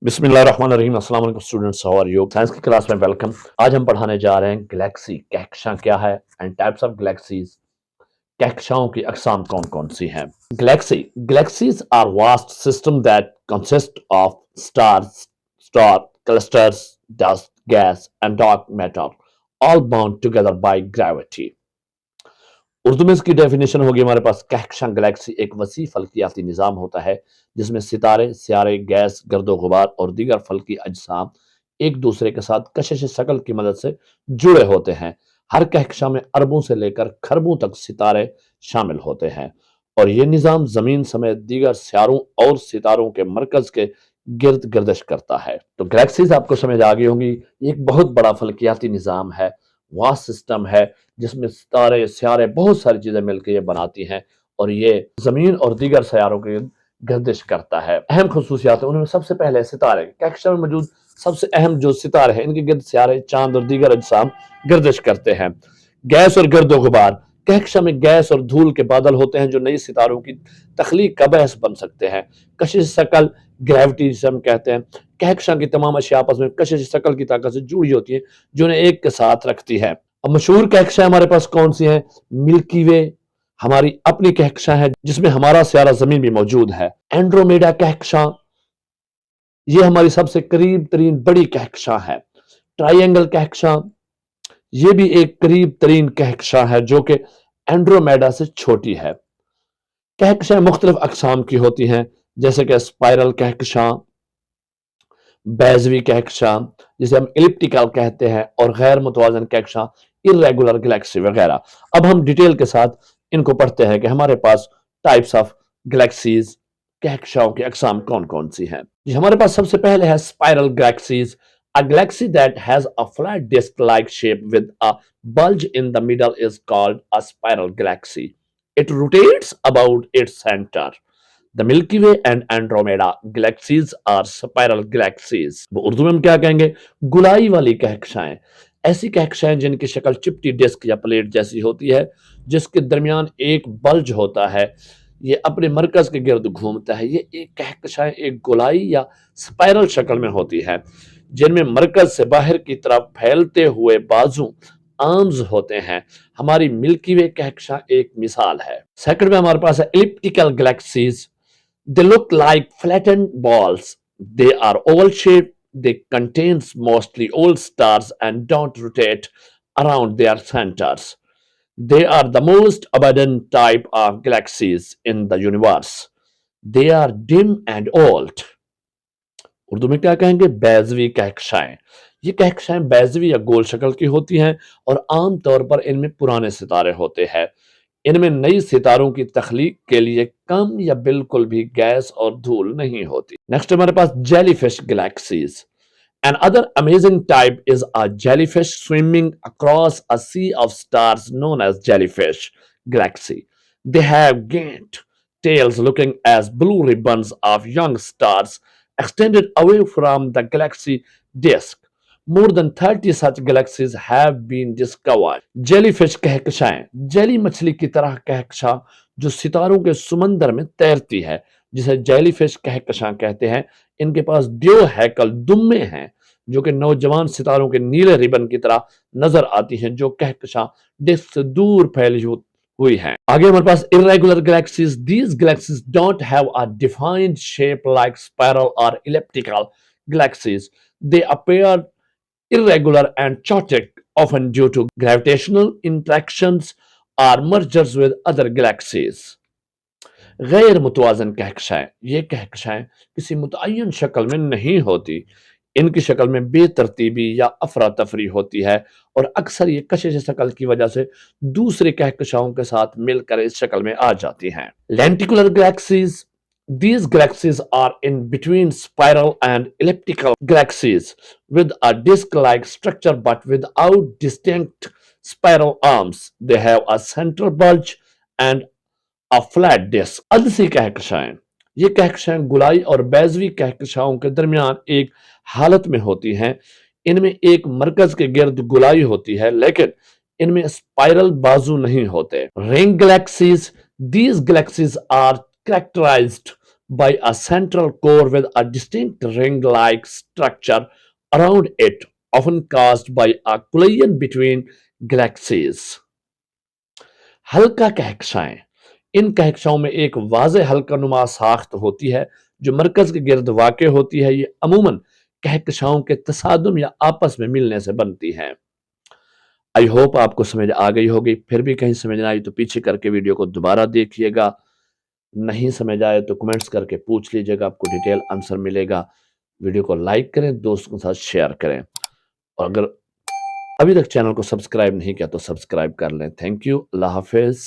बिस्मिल्लाहिर्रहमानिर्रहीम। अस्सलाम वालेकुम students, how are you? Science की क्लास में वेलकम। आज हम पढ़ाने जा रहे हैं गैलेक्सी। कहकशां क्या है एंड टाइप्स ऑफ गैलेक्सीज। कहकशाओं की अकसाम कौन कौन सी हैं? Galaxies are vast system that consist of stars, star clusters, dust, gas and dark matter, all bound together by gravity. Urdu में इसकी डेफिनेशन होगी हमारे पास, कहकशां गैलेक्सी एक वसी फल्कियाती निज़ाम होता है जिसमें सितारे, सियारे, गैस, गर्दो गुबार और दीगर फल्की अजसाम एक दूसरे के साथ कशिश शकल की मदद से जुड़े होते हैं। हर कहकशां में अरबों से लेकर खरबों तक सितारे शामिल होते हैं और ये निज़ाम ज़मीन समेत दीगर सियारों और सितारों के मरकज के गिर्द गर्दिश करता है। तो गैलेक्सीज आपको समझ आ गई होंगी, एक बहुत बड़ा फल्कियाती निज़ाम है, वास्ट सिस्टम है जिसमें सितारे, सियारे, बहुत सारी चीजें मिलकर ये बनाती हैं और ये जमीन और दीगर सैयारों की गर्दिश करता है। अहम खसूसियात है उनमें सबसे पहले सितारे। कहकशां में मौजूद सबसे अहम जो सितारे हैं, इनके गिर्द सियारे, चांद और दीगर अजसाम गर्दिश करते हैं। गैस और गर्दो गुबार। कहकशां में गैस और धूल के बादल होते हैं जो नई सितारों की तख्लीक का बहस बन सकते हैं। कशिश शकल, ग्रेविटी जिसे हम कहते हैं, कहकशां की तमाम अशिया आपस में कशिश शकल की ताकत से जुड़ी होती है जो उन्हें एक के साथ रखती है। अब मशहूर कहकशां हमारे पास कौन सी हैं? मिल्की वे हमारी अपनी कहकशां है जिसमें हमारा सियारा जमीन भी मौजूद है। एंड्रोमेडा कहकशां, ये हमारी सबसे करीब तरीन बड़ी कहकशां है। ट्राइएंगल कहकशां, ये भी एक करीब तरीन कहकशां है जो कि एंड्रोमेडा से छोटी है। कहकशां मुख्तलिफ अकसाम की होती हैं जैसे कि स्पाइरल कहकशां, बैजवी कहकशां जिसे हम इलिप्टिकल कहते हैं, और गैर मुतवाजन कहकशां, इर्रेगुलर गैलेक्सी वगैरह। अब हम डिटेल के साथ इनको पढ़ते हैं कि हमारे पास टाइप्स ऑफ गैलेक्सीज, कहकशाओं की अकसाम कौन कौन सी हैं। जी, हमारे पास सबसे पहले है spiral galaxies. A galaxy that has a flat disk-like shape with a bulge in the middle is called a spiral galaxy. It rotates about its center. The Milky Way and Andromeda galaxies are spiral galaxies. वो उर्दू में हम क्या कहेंगे? गुलाई वाली कहकशाएं। ऐसी कहकशाएं जिनकी शक्ल चिपटी disc या प्लेट जैसी होती है जिसके दरमियान एक बल्ज होता है, ये अपने मरकज के गिर्द घूमता है। ये एक कहकशाएं एक गोलाई या स्पाइरल शक्ल में होती है जिनमें मरकज से बाहर की तरफ फैलते हुए बाजू आर्म्स होते हैं। हमारी मिल्की वे कहकशां एक मिसाल है। सेकंड में हमारे पास है elliptical galaxies. They look like flattened balls. They are oval shaped. They contain mostly old stars and don't rotate around their centers. They are the most abundant type of galaxies in the universe. They are dim and old. Urdu में क्या कहेंगे? बैजवी कहकशाएं। ये कहकशाएं बैजवी या गोल शक्ल की होती हैं और आम तौर पर इनमें पुराने सितारे होते हैं। इनमें नई सितारों की तख्लीक के लिए कम या बिल्कुल भी गैस और धूल नहीं होती। नेक्स्ट हमारे पास jellyfish galaxies. Another amazing type is a jellyfish swimming across a sea of stars known as jellyfish galaxy. They have giant tails looking as blue ribbons of young stars extended away from the galaxy disk. More than 30 such galaxies have been discovered. Jellyfish कहकशाएं, jelly मछली की तरह कहकशां जो सितारों के सुमंदर में तैरती है, जिसे जेलीफिश कहकशां कहते हैं। इनके पास दो हैकल दुम्मे हैं जो कि नौजवान सितारों के नीले रिबन की तरह नजर आती हैं जो कहकशां डिस्क से दूर फैली हुई हैं। आगे हमारे पास irregular galaxies. These galaxies don't have a defined shape like spiral or elliptical galaxies. They appear irregular and chaotic, often due to gravitational interactions or mergers with other galaxies. गैर मुतवाजन कहकशाएं, ये कहकशाएं किसी मुतय्यन शक्ल में नहीं होती। इनकी शक्ल में बेतरतीबी या अफरा तफरी होती है और अक्सर ये कशिश शक्ल की वजह से दूसरे कहकशाओं के साथ मिलकर इस शक्ल में आ जाती हैं। Lenticular galaxies. These galaxies are in between spiral and elliptical galaxies with a disc-like structure but without distinct spiral arms. They have a central bulge and a flat disk. अदसी कहकशाएं, ये कहकशाएं गुलाई और बैजवी कहकशाओं के दरमियान एक हालत में होती हैं। इनमें एक मरकज के गिर्द गुलाई होती है लेकिन इनमें स्पाइरल बाजू नहीं होते। Ring galaxies. These galaxies are characterized by a central core with a distinct ring-like structure around it, often caused by a collision between galaxies. हल्का कहकशाएं, इन कहकशाओं में एक वाज़ेह हल्का नुमा साख्त होती है जो मरकज के गिर्द वाक़ होती है। ये अमूमन कहकशाओं के तसादुम या आपस में मिलने से बनती हैं। आई होप आपको समझ आ गई होगी। फिर भी कहीं समझ ना आई तो पीछे करके वीडियो को दोबारा देखिएगा। नहीं समझ आए तो कमेंट्स करके पूछ लीजिएगा, आपको डिटेल आंसर मिलेगा। वीडियो को लाइक करें, दोस्तों के साथ शेयर करें, और अगर अभी तक चैनल को सब्सक्राइब नहीं किया तो सब्सक्राइब कर लें। थैंक यू, अल्लाह हाफिज़।